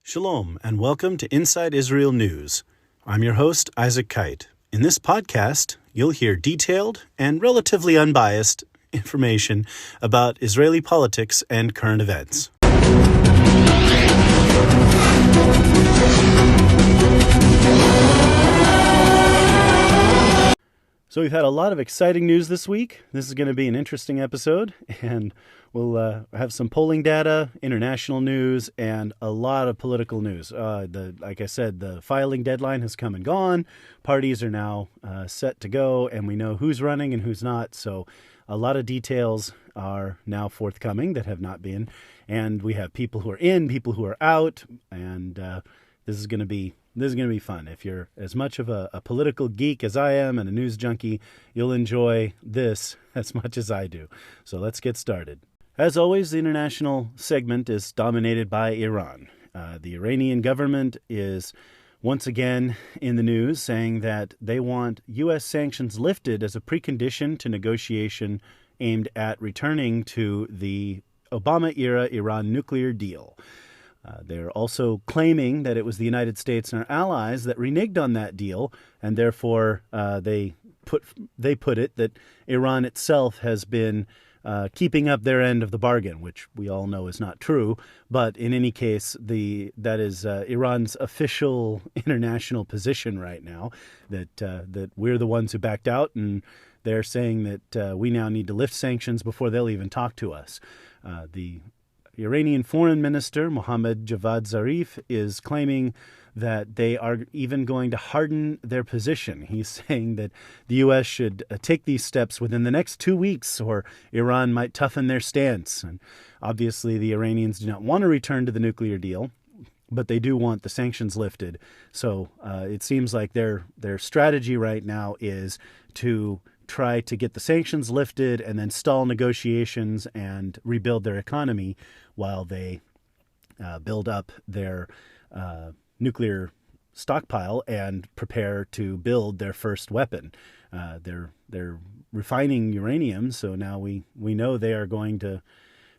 Shalom, and welcome to Inside Israel News. I'm your host, Mensch-Kight. In this podcast, you'll hear detailed and relatively unbiased information about Israeli politics and current events. So we've had a lot of exciting news this week. This is going to be an interesting episode, and we'll have some polling data, international news, and a lot of political news. Like I said, the filing deadline has come and gone. Parties are now set to go, and we know who's running and who's not. So a lot of details are now forthcoming that have not been. And we have people who are in, people who are out, and this is going to be fun. If you're as much of a political geek as I am and a news junkie, you'll enjoy this as much as I do. So let's get started. As always, the international segment is dominated by Iran. The Iranian government is once again in the news, saying that they want U.S. sanctions lifted as a precondition to negotiation aimed at returning to the Obama-era Iran nuclear deal. They're also claiming that it was the United States and our allies that reneged on that deal, and therefore they put it that Iran itself has been keeping up their end of the bargain, which we all know is not true. But in any case, that is Iran's official international position right now, that we're the ones who backed out, and they're saying that we now need to lift sanctions before they'll even talk to us. The Iranian Foreign Minister Mohammad Javad Zarif is claiming that they are even going to harden their position. He's saying that the U.S. should take these steps within the next 2 weeks, or Iran might toughen their stance. And obviously, the Iranians do not want to return to the nuclear deal, but they do want the sanctions lifted. So it seems like their strategy right now is to try to get the sanctions lifted and then stall negotiations and rebuild their economy while they build up their nuclear stockpile and prepare to build their first weapon. They're refining uranium, so now we know they are going to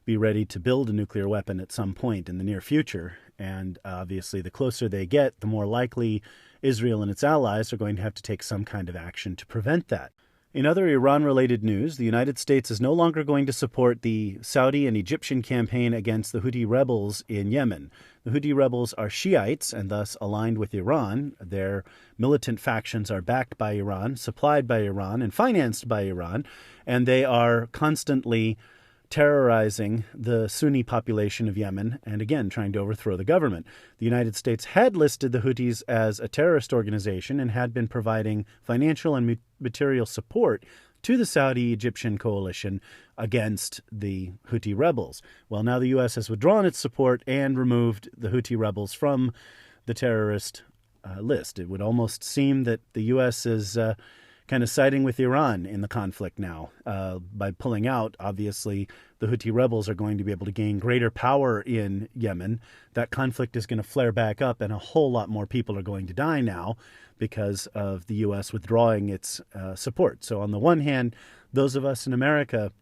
be ready to build a nuclear weapon at some point in the near future. And obviously, the closer they get, the more likely Israel and its allies are going to have to take some kind of action to prevent that. In other Iran-related news, the United States is no longer going to support the Saudi and Egyptian campaign against the Houthi rebels in Yemen. The Houthi rebels are Shiites and thus aligned with Iran. Their militant factions are backed by Iran, supplied by Iran, and financed by Iran, and they are constantly terrorizing the Sunni population of Yemen and, again, trying to overthrow the government. The United States had listed the Houthis as a terrorist organization and had been providing financial and material support to the Saudi-Egyptian coalition against the Houthi rebels. Well, now the U.S. has withdrawn its support and removed the Houthi rebels from the terrorist list. It would almost seem that the U.S. is kind of siding with Iran in the conflict now. By pulling out, obviously, the Houthi rebels are going to be able to gain greater power in Yemen. That conflict is going to flare back up, and a whole lot more people are going to die now because of the U.S. withdrawing its support. So on the one hand, those of us in America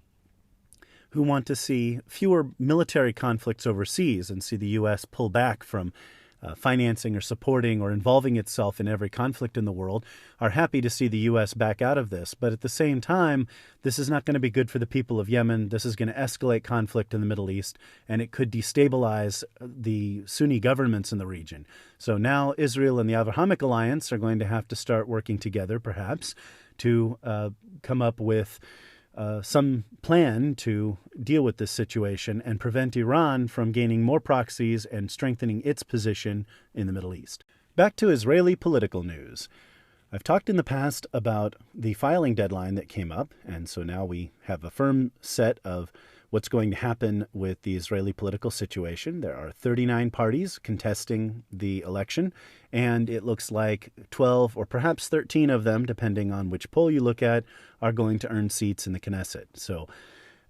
who want to see fewer military conflicts overseas and see the U.S. pull back from financing or supporting or involving itself in every conflict in the world are happy to see the U.S. back out of this. But at the same time, this is not going to be good for the people of Yemen. This is going to escalate conflict in the Middle East, and it could destabilize the Sunni governments in the region. So now Israel and the Abrahamic Alliance are going to have to start working together, perhaps, to come up with some plan to deal with this situation and prevent Iran from gaining more proxies and strengthening its position in the Middle East. Back to Israeli political news. I've talked in the past about the filing deadline that came up, and so now we have a firm set of what's going to happen with the Israeli political situation. There are 39 parties contesting the election, and it looks like 12 or perhaps 13 of them, depending on which poll you look at, are going to earn seats in the Knesset. So,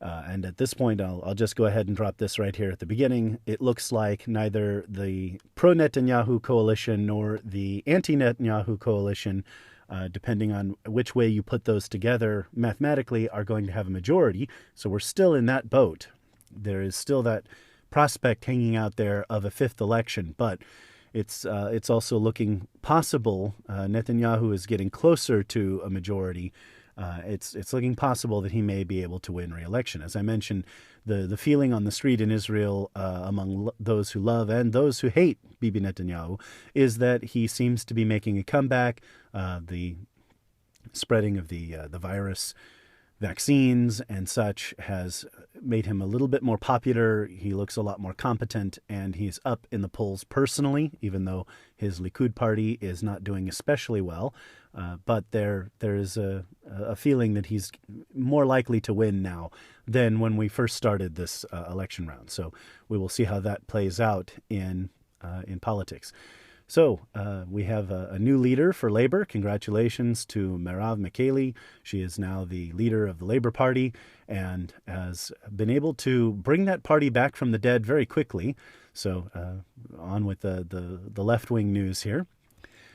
and at this point, I'll just go ahead and drop this right here at the beginning. It looks like neither the pro-Netanyahu coalition nor the anti-Netanyahu coalition, depending on which way you put those together mathematically, are going to have a majority. So we're still in that boat. There is still that prospect hanging out there of a fifth election, but it's also looking possible. Netanyahu is getting closer to a majority. It's looking possible that he may be able to win re-election. As I mentioned, the feeling on the street in Israel among those who love and those who hate Bibi Netanyahu is that he seems to be making a comeback. The spreading of the virus vaccines and such has made him a little bit more popular. He looks a lot more competent, and he's up in the polls personally, even though his Likud party is not doing especially well. But there is a feeling that he's more likely to win now than when we first started this election round. So we will see how that plays out in politics. So we have a new leader for Labor. Congratulations to Merav Michaeli. She is now the leader of the Labor Party and has been able to bring that party back from the dead very quickly. So on with the left-wing news here.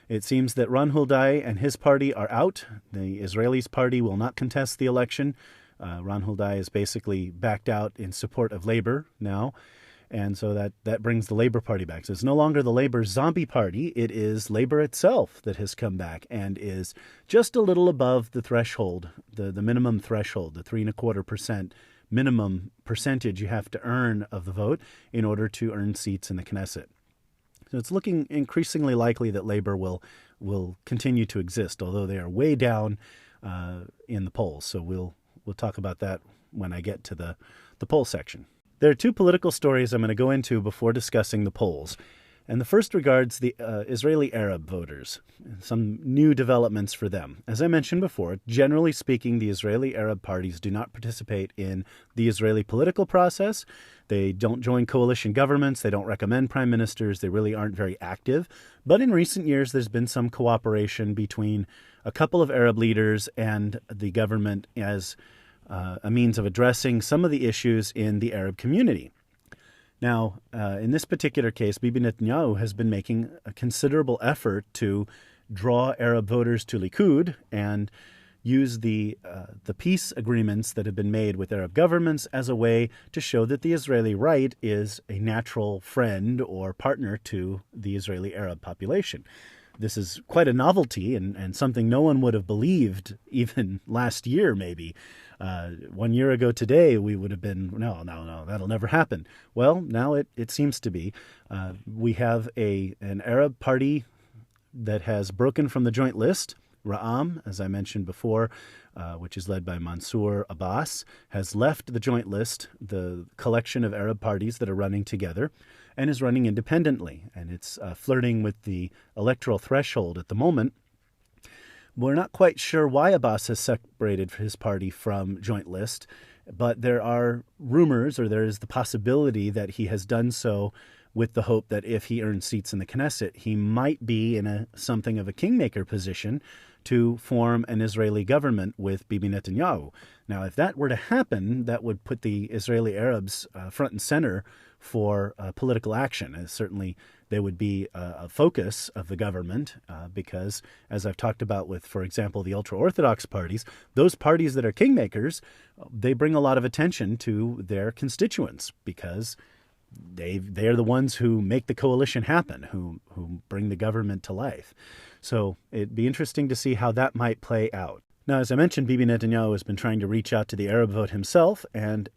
It seems that Ron Huldai and his party are out. The Israelis' party will not contest the election. Ron Huldai is basically backed out in support of Labor now. And so that brings the Labor Party back. So it's no longer the Labor zombie party. It is Labor itself that has come back and is just a little above the threshold, the minimum threshold, the 3.25% minimum percentage you have to earn of the vote in order to earn seats in the Knesset. So it's looking increasingly likely that Labor will continue to exist, although they are way down in the polls. So we'll talk about that when I get to the poll section. There are two political stories I'm going to go into before discussing the polls. And the first regards the Israeli Arab voters, some new developments for them. As I mentioned before, generally speaking, the Israeli Arab parties do not participate in the Israeli political process. They don't join coalition governments. They don't recommend prime ministers. They really aren't very active. But in recent years, there's been some cooperation between a couple of Arab leaders and the government as a means of addressing some of the issues in the Arab community. Now, in this particular case, Bibi Netanyahu has been making a considerable effort to draw Arab voters to Likud and use the peace agreements that have been made with Arab governments as a way to show that the Israeli right is a natural friend or partner to the Israeli Arab population. This is quite a novelty and something no one would have believed even last year, maybe. 1 year ago today, we would have been, no, that'll never happen. Well, now it seems to be. We have an Arab party that has broken from the joint list. Ra'am, as I mentioned before, which is led by Mansour Abbas, has left the joint list, the collection of Arab parties that are running together, and is running independently. And it's flirting with the electoral threshold at the moment. We're not quite sure why Abbas has separated his party from joint list, but there are rumors, or there is the possibility that he has done so with the hope that if he earns seats in the Knesset, he might be in something of a kingmaker position to form an Israeli government with Bibi Netanyahu. Now, if that were to happen, that would put the Israeli Arabs front and center for political action. And certainly they would be a focus of the government because, as I've talked about with, for example, the ultra-Orthodox parties, those parties that are kingmakers, they bring a lot of attention to their constituents because they're the ones who make the coalition happen, who bring the government to life. So it'd be interesting to see how that might play out. Now, as I mentioned, Bibi Netanyahu has been trying to reach out to the Arab vote himself, and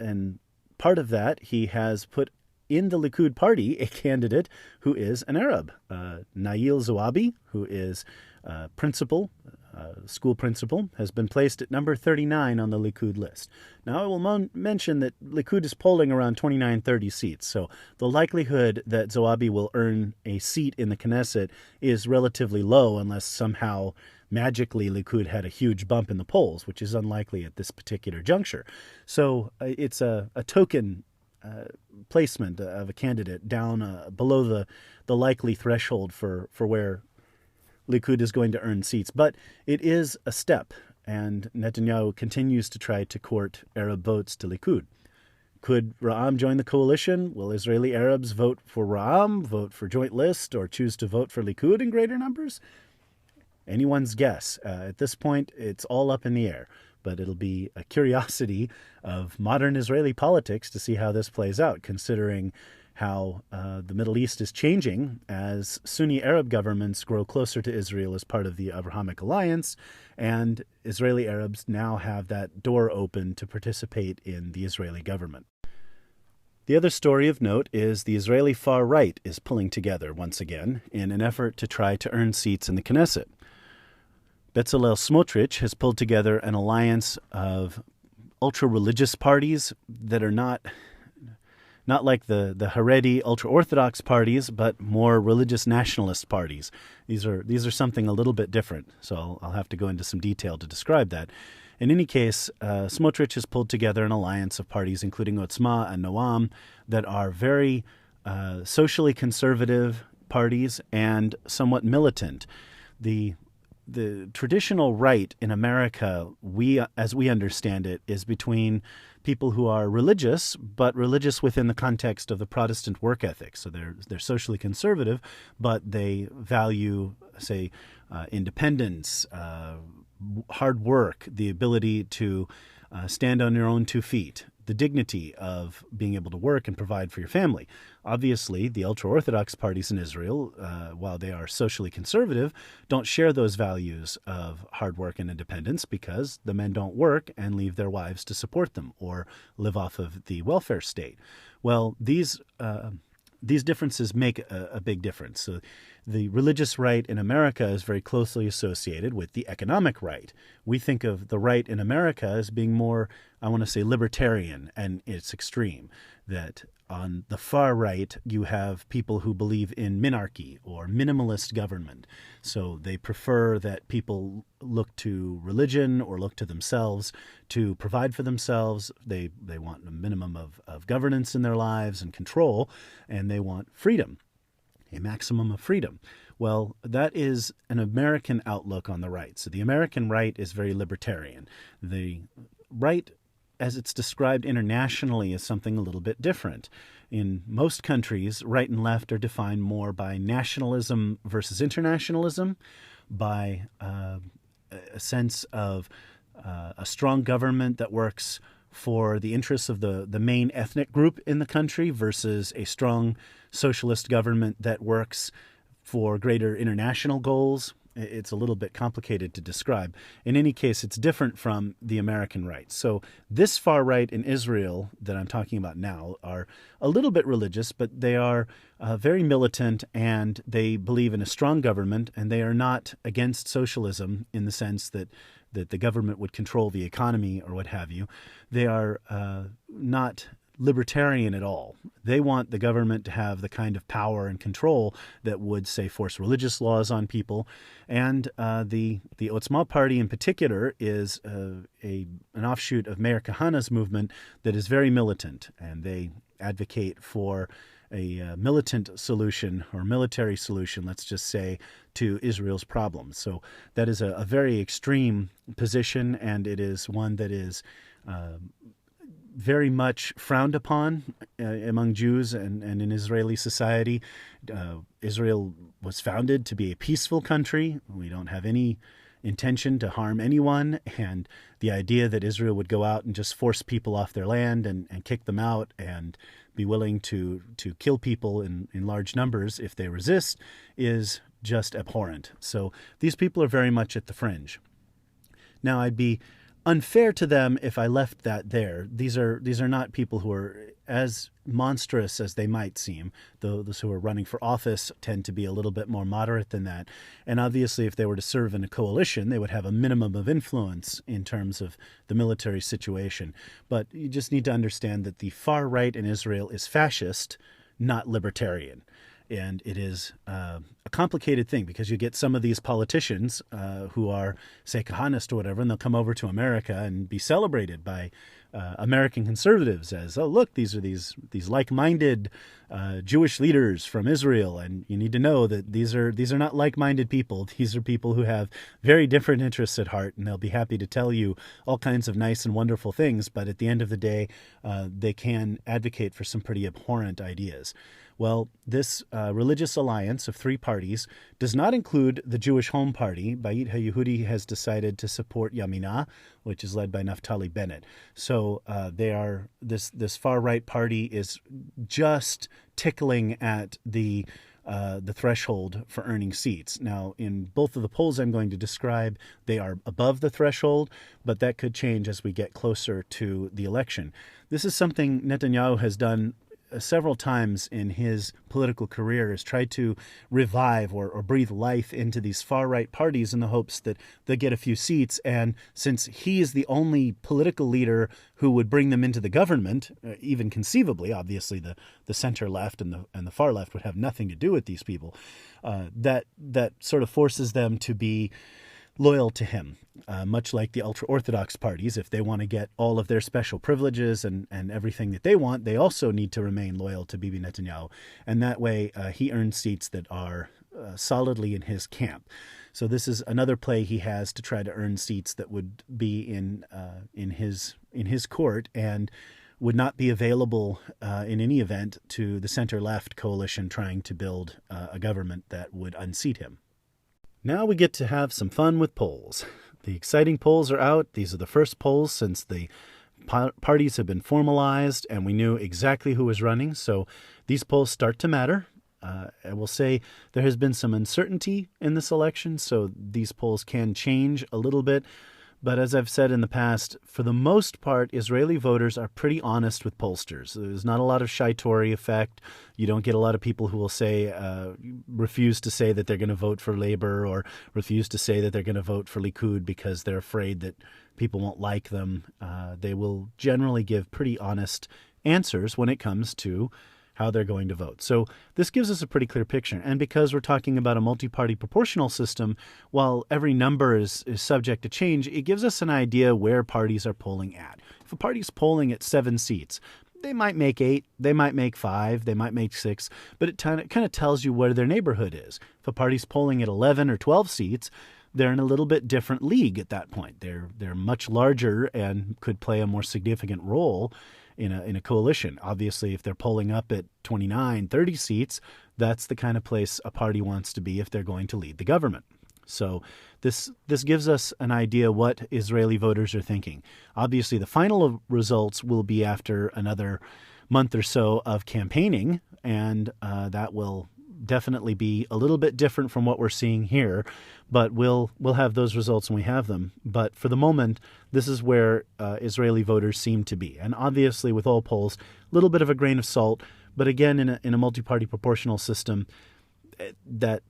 part of that, he has put in the Likud party a candidate who is an Arab, Nail Zouabi, who is school principal, has been placed at number 39 on the Likud list. Now, I will mention that Likud is polling around 29-30 seats, so the likelihood that Zouabi will earn a seat in the Knesset is relatively low unless somehow magically Likud had a huge bump in the polls, which is unlikely at this particular juncture. So it's a token placement of a candidate down below the likely threshold for where Likud is going to earn seats. But it is a step, and Netanyahu continues to try to court Arab votes to Likud. Could Ra'am join the coalition? Will Israeli Arabs vote for Ra'am, vote for joint list, or choose to vote for Likud in greater numbers? Anyone's guess. At this point, it's all up in the air. but it'll be a curiosity of modern Israeli politics to see how this plays out, considering how the Middle East is changing as Sunni Arab governments grow closer to Israel as part of the Abrahamic alliance, and Israeli Arabs now have that door open to participate in the Israeli government. The other story of note is the Israeli far right is pulling together once again in an effort to try to earn seats in the Knesset. Bezalel Smotrich has pulled together an alliance of ultra-religious parties that are not like the Haredi ultra-Orthodox parties, but more religious nationalist parties. These are something a little bit different, so I'll have to go into some detail to describe that. In any case, Smotrich has pulled together an alliance of parties, including Otzma and Noam, that are very socially conservative parties and somewhat militant. The traditional right in America, as we understand it, is between people who are religious, but religious within the context of the Protestant work ethic. So they're socially conservative, but they value, say, independence, hard work, the ability to stand on your own 2 feet, the dignity of being able to work and provide for your family. Obviously, the ultra-Orthodox parties in Israel, while they are socially conservative, don't share those values of hard work and independence because the men don't work and leave their wives to support them or live off of the welfare state. Well, these differences make a big difference. So the religious right in America is very closely associated with the economic right. We think of the right in America as being more, I want to say, libertarian and its extreme. That on the far right, you have people who believe in minarchy or minimalist government. So they prefer that people look to religion or look to themselves to provide for themselves. They want a minimum of governance in their lives and control, and they want freedom, a maximum of freedom. Well, that is an American outlook on the right. So the American right is very libertarian. The right, as it's described internationally, is something a little bit different. In most countries, right and left are defined more by nationalism versus internationalism, by a sense of a strong government that works for the interests of the main ethnic group in the country versus a strong socialist government that works for greater international goals. It's a little bit complicated to describe. In any case, it's different from the American right. So this far right in Israel that I'm talking about now are a little bit religious, but they are very militant, and they believe in a strong government, and they are not against socialism in the sense that the government would control the economy or what have you. They are not libertarian at all. They want the government to have the kind of power and control that would, say, force religious laws on people. And the Otzma party in particular is an offshoot of Meir Kahana's movement that is very militant, and they advocate for a militant solution or military solution, let's just say, to Israel's problems. So that is a very extreme position, and it is one that is very much frowned upon among Jews and in Israeli society. Israel was founded to be a peaceful country. We don't have any intention to harm anyone, and the idea that Israel would go out and just force people off their land and kick them out and be willing to kill people in large numbers if they resist is just abhorrent. So these people are very much at the fringe. Now, I'd be unfair to them if I left that there. These are not people who are as monstrous as they might seem. Those who are running for office tend to be a little bit more moderate than that. And obviously, if they were to serve in a coalition, they would have a minimum of influence in terms of the military situation. But you just need to understand that the far right in Israel is fascist, not libertarian. And it is a complicated thing because you get some of these politicians who are, say, Kahanist or whatever, and they'll come over to America and be celebrated by American conservatives as, oh, look, these are these like-minded Jewish leaders from Israel. And you need to know that these are not like-minded people. These are people who have very different interests at heart, and they'll be happy to tell you all kinds of nice and wonderful things. But at the end of the day, they can advocate for some pretty abhorrent ideas. Well, this religious alliance of three parties does not include the Jewish Home Party. Beit HaYehudi has decided to support Yaminah, which is led by Naftali Bennett. So this far right party is just tickling at the threshold for earning seats. Now, in both of the polls I'm going to describe, they are above the threshold, but that could change as we get closer to the election. This is something Netanyahu has done several times in his political career, is tried to revive or breathe life into these far-right parties in the hopes that they'll get a few seats. And since he is the only political leader who would bring them into the government, even conceivably, obviously the center-left and the far-left would have nothing to do with these people, that sort of forces them to be loyal to him, much like the ultra-Orthodox parties. If they want to get all of their special privileges and everything that they want, they also need to remain loyal to Bibi Netanyahu. And that way he earns seats that are solidly in his camp. So this is another play he has to try to earn seats that would be in his court and would not be available in any event to the center-left coalition trying to build a government that would unseat him. Now we get to have some fun with polls. The exciting polls are out. These are the first polls since the parties have been formalized and we knew exactly who was running. So these polls start to matter. I will say there has been some uncertainty in this election, so these polls can change a little bit. But as I've said in the past, for the most part, Israeli voters are pretty honest with pollsters. There's not a lot of Shai-Tori effect. You don't get a lot of people who will say, refuse to say that they're going to vote for Labor or refuse to say that they're going to vote for Likud because they're afraid that people won't like them. They will generally give pretty honest answers when it comes to how they're going to vote. So this gives us a pretty clear picture. And because we're talking about a multi-party proportional system, while every number is subject to change, it gives us an idea where parties are polling at. If a party's polling at 7 seats, they might make 8, they might make 5, they might make 6, but it kind of tells you where their neighborhood is. If a party's polling at 11 or 12 seats, they're in a little bit different league at that point. They're much larger and could play a more significant role in a coalition. Obviously, if they're polling up at 29, 30 seats, that's the kind of place a party wants to be if they're going to lead the government. So this gives us an idea what Israeli voters are thinking. Obviously, the final results will be after another month or so of campaigning, and that will definitely be a little bit different from what we're seeing here, but we'll have those results when we have them. But for the moment, this is where Israeli voters seem to be. And obviously, with all polls, a little bit of a grain of salt. But again, in a multi-party proportional system, that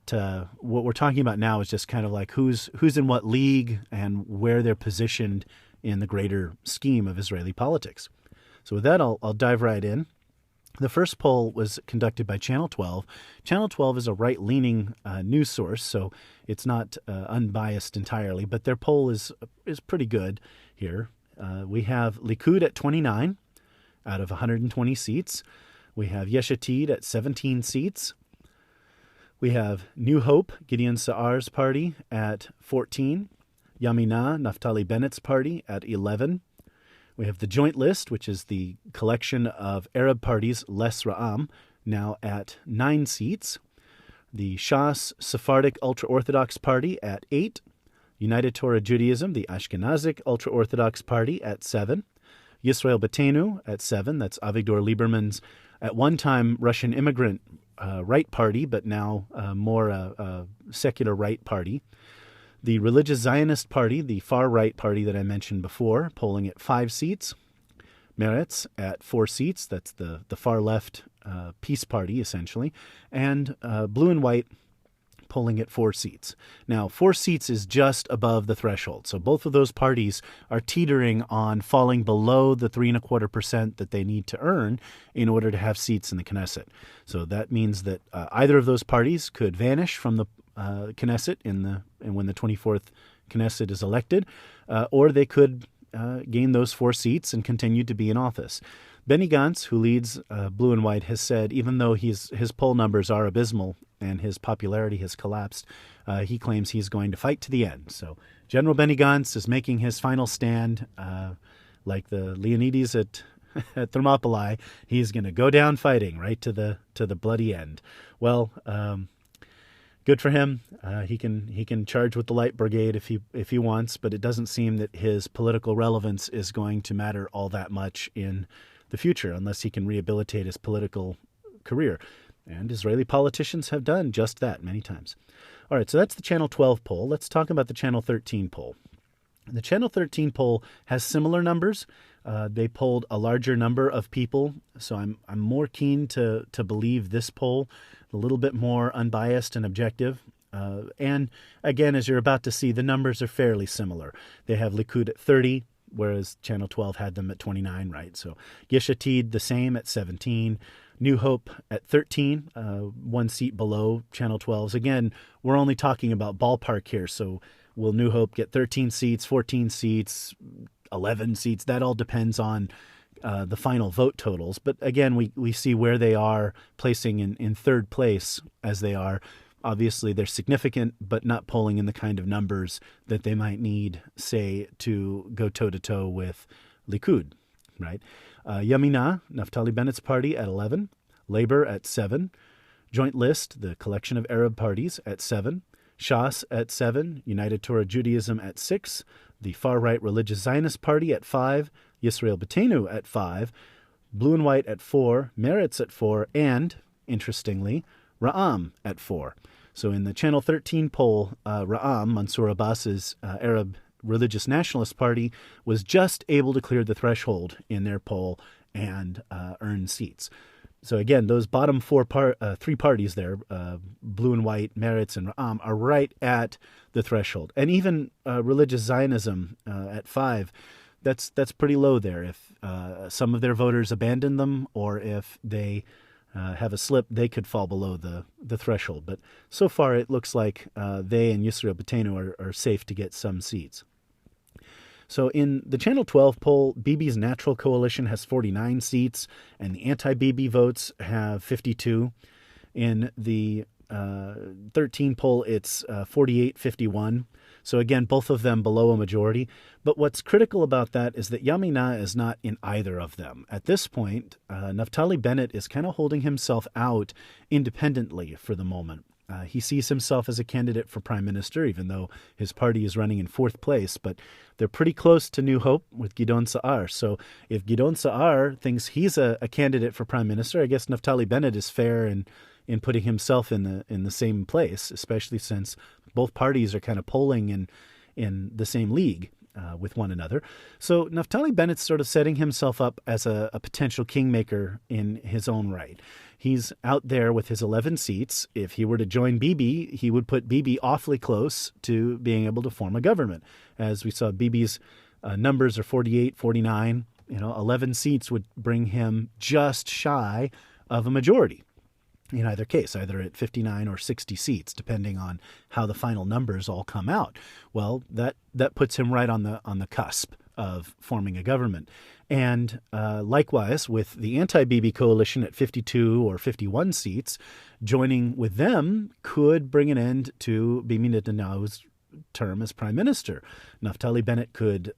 what we're talking about now is just kind of like who's in what league and where they're positioned in the greater scheme of Israeli politics. So with that, I'll dive right in. The first poll was conducted by Channel 12. Channel 12 is a right-leaning news source, so it's not unbiased entirely, but their poll is pretty good here. We have Likud at 29 out of 120 seats. We have Yesh Atid at 17 seats. We have New Hope, Gideon Sa'ar's party, at 14. Yaminah, Naftali Bennett's party, at 11. We have the Joint List, which is the collection of Arab parties, Les Ra'am, now at 9 seats. The Shas Sephardic Ultra-Orthodox Party at 8. United Torah Judaism, the Ashkenazic Ultra-Orthodox Party, at 7. Yisrael Beitenu at 7. That's Avigdor Lieberman's, at one time, Russian immigrant right party, but now more a secular right party. The Religious Zionist Party, the far-right party that I mentioned before, polling at 5 seats. Meretz at 4 seats. That's the far-left peace party, essentially. And Blue and White polling at 4 seats. Now, 4 seats is just above the threshold. So both of those parties are teetering on falling below the 3.25% that they need to earn in order to have seats in the Knesset. So that means that either of those parties could vanish from the Knesset and when the 24th Knesset is elected, or they could gain those 4 seats and continue to be in office. Benny Gantz, who leads Blue and White, has said even though his poll numbers are abysmal and his popularity has collapsed, he claims he's going to fight to the end. So General Benny Gantz is making his final stand, like the Leonides at at Thermopylae, he's going to go down fighting right to the bloody end. Well, good for him. He can charge with the Light Brigade if he wants, but it doesn't seem that his political relevance is going to matter all that much in the future unless he can rehabilitate his political career. And Israeli politicians have done just that many times. All right, so that's the Channel 12 poll. Let's talk about the Channel 13 poll. The Channel 13 poll has similar numbers. They polled a larger number of people, so I'm more keen to believe this poll, a little bit more unbiased and objective. And again, as you're about to see, the numbers are fairly similar. They have Likud at 30, whereas Channel 12 had them at 29, right? So Yesh Atid the same at 17. New Hope at 13, one seat below Channel 12's. Again, we're only talking about ballpark here, so will New Hope get 13 seats, 14 seats, 11 seats? That all depends on the final vote totals. But again, we see where they are placing in third place as they are. Obviously, they're significant, but not polling in the kind of numbers that they might need, say, to go toe-to-toe with Likud, right? Yamina, Naftali Bennett's party, at 11. Labor at 7. Joint List, the collection of Arab parties, at 7. Shas at 7. United Torah Judaism at 6. The far-right Religious Zionist Party at 5. Yisrael Beitenu at 5. Blue and White at 4. Meretz at 4. And, interestingly, Ra'am at 4. So in the Channel 13 poll, Ra'am, Mansour Abbas's Arab Religious Nationalist Party, was just able to clear the threshold in their poll and earn seats. So again, those bottom three parties there, Blue and White, Meretz, and Ra'am, are right at the threshold. And even Religious Zionism at 5, that's pretty low there. If some of their voters abandon them, or if they have a slip, they could fall below the threshold. But so far, it looks like they and Yisrael Beitenu are safe to get some seats. So in the Channel 12 poll, Bibi's Natural Coalition has 49 seats, and the anti-Bibi votes have 52. In the 13 poll, it's 48-51. So again, both of them below a majority. But what's critical about that is that Yamina is not in either of them. At this point, Naftali Bennett is kind of holding himself out independently for the moment. He sees himself as a candidate for prime minister, even though his party is running in fourth place. But they're pretty close to New Hope with Gidon Sa'ar. So if Gidon Sa'ar thinks he's a candidate for prime minister, I guess Naftali Bennett is fair in putting himself in the same place, especially since both parties are kind of polling in the same league with one another. So Naftali Bennett's sort of setting himself up as a potential kingmaker in his own right. He's out there with his 11 seats. If he were to join Bibi, he would put Bibi awfully close to being able to form a government. As we saw, Bibi's numbers are 48, 49. 11 seats would bring him just shy of a majority in either case, either at 59 or 60 seats, depending on how the final numbers all come out. Well, that puts him right on the cusp of forming a government. And likewise, with the anti-Bibi coalition at 52 or 51 seats, joining with them could bring an end to Bibi Netanyahu's term as prime minister. Naftali Bennett could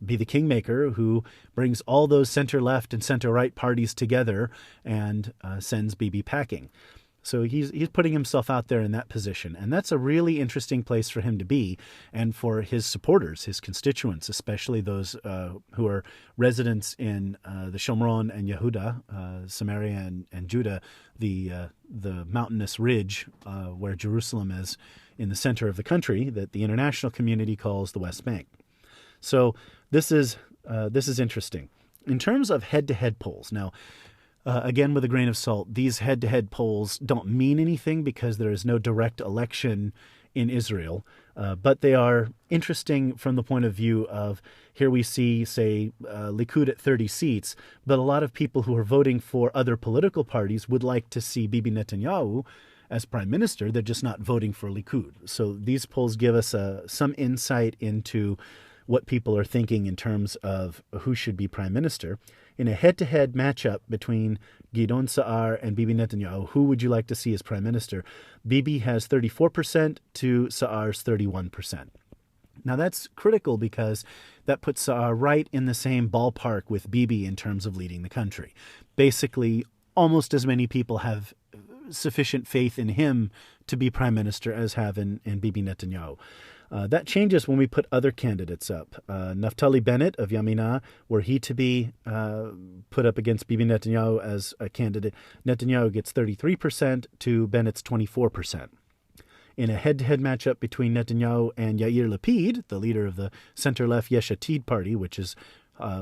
be the kingmaker who brings all those center-left and center-right parties together and sends Bibi packing. So he's putting himself out there in that position. And that's a really interesting place for him to be, and for his supporters, his constituents, especially those who are residents in the Shomron and Yehuda, Samaria and Judah, the mountainous ridge where Jerusalem is in the center of the country that the international community calls the West Bank. So this is interesting. In terms of head-to-head polls, now, again, with a grain of salt, these head-to-head polls don't mean anything because there is no direct election in Israel, but they are interesting from the point of view of, here we see, say, Likud at 30 seats, but a lot of people who are voting for other political parties would like to see Bibi Netanyahu as prime minister. They're just not voting for Likud. So these polls give us some insight into what people are thinking in terms of who should be prime minister. In a head-to-head matchup between Gidon Sa'ar and Bibi Netanyahu, who would you like to see as prime minister? Bibi has 34% to Sa'ar's 31%. Now, that's critical because that puts Sa'ar right in the same ballpark with Bibi in terms of leading the country. Basically, almost as many people have sufficient faith in him to be prime minister as have in Bibi Netanyahu. That changes when we put other candidates up. Naftali Bennett of Yamina, were he to be put up against Bibi Netanyahu as a candidate, Netanyahu gets 33% to Bennett's 24%. In a head-to-head matchup between Netanyahu and Yair Lapid, the leader of the center-left Yesh Atid party, which is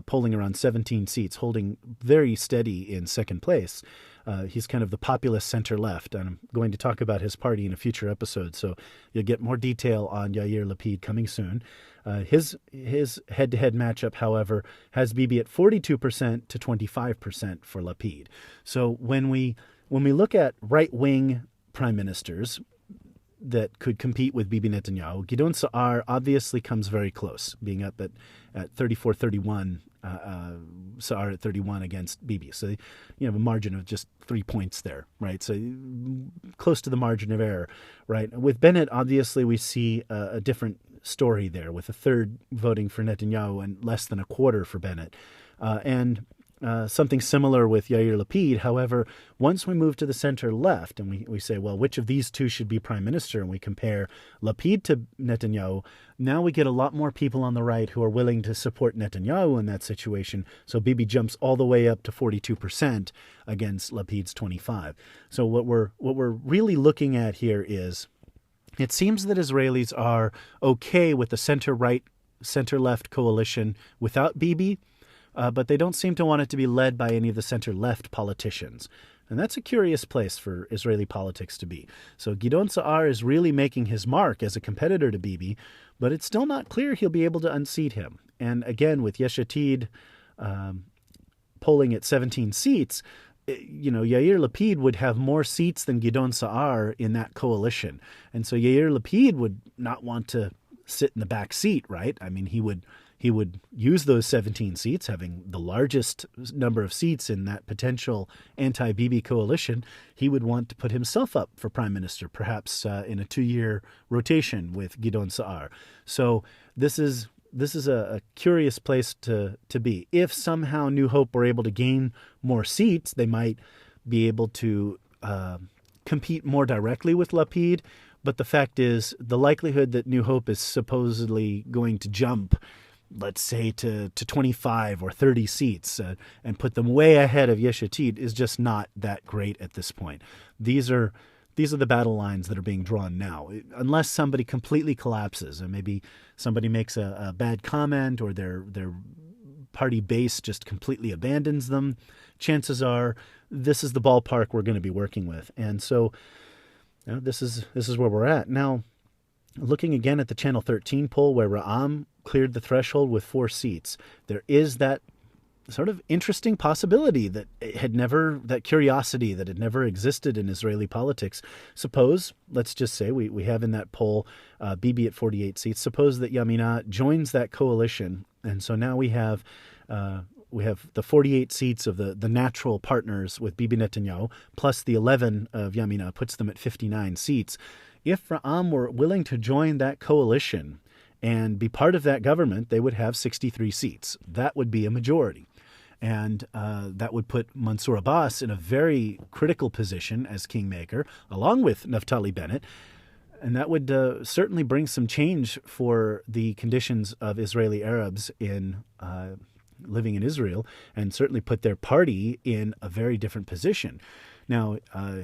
polling around 17 seats, holding very steady in second place. He's kind of the populist center-left, and I'm going to talk about his party in a future episode, so you'll get more detail on Yair Lapid coming soon. His head-to-head matchup, however, has Bibi at 42% to 25% for Lapid. So when we look at right-wing prime ministers that could compete with Bibi Netanyahu, Gideon Sa'ar obviously comes very close, being up at 34-31, Sa'ar at 31 against Bibi. So you have a margin of just 3 points there, right? So close to the margin of error, right? With Bennett, obviously, we see a different story there, with a third voting for Netanyahu and less than a quarter for Bennett. And something similar with Yair Lapid. However, once we move to the center left and we say, well, which of these two should be prime minister, and we compare Lapid to Netanyahu, now we get a lot more people on the right who are willing to support Netanyahu in that situation. So Bibi jumps all the way up to 42% against Lapid's 25%. So what we're really looking at here is, it seems that Israelis are okay with the center-right, center-left coalition without Bibi, but they don't seem to want it to be led by any of the center-left politicians. And that's a curious place for Israeli politics to be. So Gideon Sa'ar is really making his mark as a competitor to Bibi, but it's still not clear he'll be able to unseat him. And again, with Yesh Atid polling at 17 seats, Yair Lapid would have more seats than Gideon Sa'ar in that coalition. And so Yair Lapid would not want to sit in the back seat, right? I mean, he would use those 17 seats, having the largest number of seats in that potential anti-Bibi coalition. He would want to put himself up for prime minister, perhaps in a 2-year rotation with Gideon Sa'ar. So this is a curious place to be. If somehow New Hope were able to gain more seats, they might be able to compete more directly with Lapid. But the fact is, the likelihood that New Hope is supposedly going to jump, let's say, to 25 or 30 seats and put them way ahead of Yesh Atid is just not that great at this point. These are the battle lines that are being drawn now. Unless somebody completely collapses, and maybe somebody makes a bad comment, or their party base just completely abandons them, chances are this is the ballpark we're going to be working with. And so this is where we're at. Now, looking again at the Channel 13 poll, where Ra'am cleared the threshold with 4 seats, there is that sort of interesting possibility that that curiosity that had never existed in Israeli politics. Suppose, let's just say, we have in that poll Bibi at 48 seats. Suppose that Yamina joins that coalition, and so now we have the 48 seats of the natural partners with Bibi Netanyahu, plus the 11 of Yamina, puts them at 59 seats. If Ra'am were willing to join that coalition and be part of that government, they would have 63 seats. That would be a majority. And that would put Mansour Abbas in a very critical position as kingmaker, along with Naftali Bennett. And that would certainly bring some change for the conditions of Israeli Arabs in living in Israel, and certainly put their party in a very different position. Now,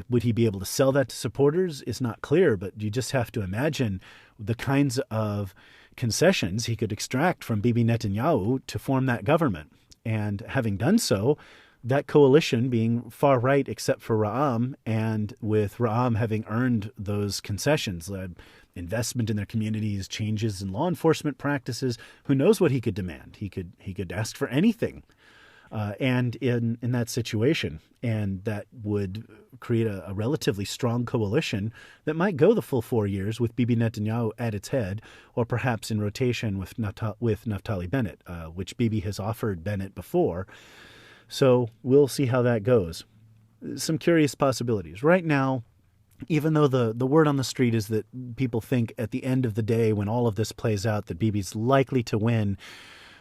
would he be able to sell that to supporters? It's not clear, but you just have to imagine the kinds of concessions he could extract from Bibi Netanyahu to form that government. And having done so, that coalition being far right except for Ra'am, and with Ra'am having earned those concessions, investment in their communities, changes in law enforcement practices, who knows what he could demand? He could ask for anything. And in that situation, and that would create a relatively strong coalition that might go the full 4 years with Bibi Netanyahu at its head, or perhaps in rotation with Naftali Bennett, which Bibi has offered Bennett before. So we'll see how that goes. Some curious possibilities. Right now, even though the word on the street is that people think at the end of the day, when all of this plays out, that Bibi's likely to win,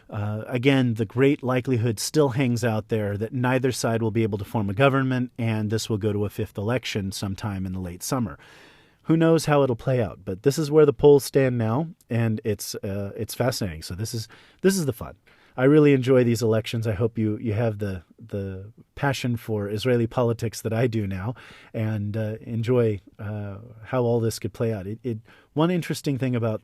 again, the great likelihood still hangs out there that neither side will be able to form a government, and this will go to a fifth election sometime in the late summer. Who knows how it'll play out? But this is where the polls stand now, and it's fascinating. So this is the fun. I really enjoy these elections. I hope you have the passion for Israeli politics that I do now, and enjoy how all this could play out. One interesting thing about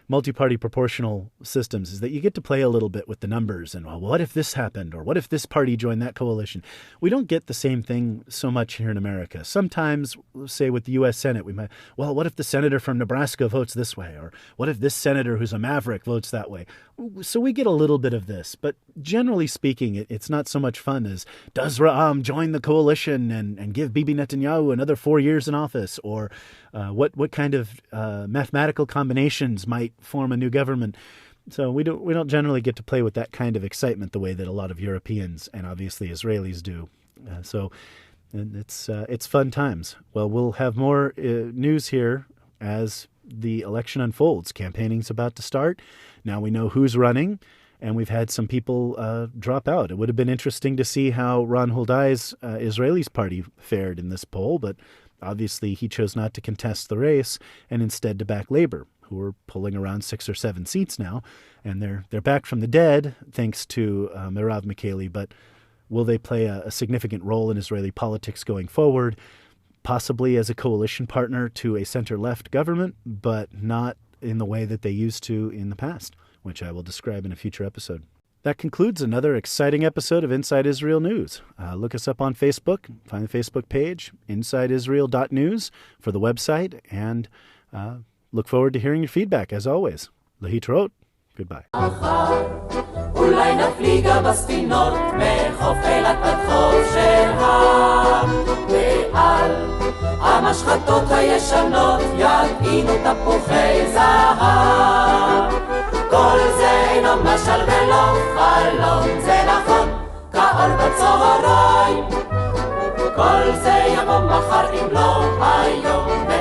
multi-party proportional systems is that you get to play a little bit with the numbers and, well, what if this happened, or what if this party joined that coalition? We don't get the same thing so much here in America. Sometimes, say with the U.S. Senate, we might, well, what if the senator from Nebraska votes this way, or what if this senator who's a maverick votes that way? So we get a little bit of this, but generally speaking, it's not so much fun as, does Ra'am join the coalition and give Bibi Netanyahu another 4 years in office, or what kind of mathematical combinations might form a new government? So we don't generally get to play with that kind of excitement the way that a lot of Europeans and obviously Israelis do. So it's fun times. Well, we'll have more news here as the election unfolds. Campaigning's about to start. Now we know who's running, and we've had some people drop out. It would have been interesting to see how Ron Huldai's Israelis party fared in this poll, but obviously he chose not to contest the race and instead to back Labor, who are pulling around 6 or 7 seats now, and they're back from the dead thanks to Merav Michaeli. But will they play a significant role in Israeli politics going forward? Possibly as a coalition partner to a center-left government, but not in the way that they used to in the past, which I will describe in a future episode. That concludes another exciting episode of Inside Israel News. Look us up on Facebook, find the Facebook page, insideisrael.news for the website, and look forward to hearing your feedback, as always. Lahitraot. Goodbye. אולי נפליגה בספינות מחוף אילת עד חוף ועל המשחטות הישנות יטעינו תפוחי זהב. כל זה אינו משל ולא חלום, זה נכון כאור בצהריים. כל זה יבוא מחר אם לא היום.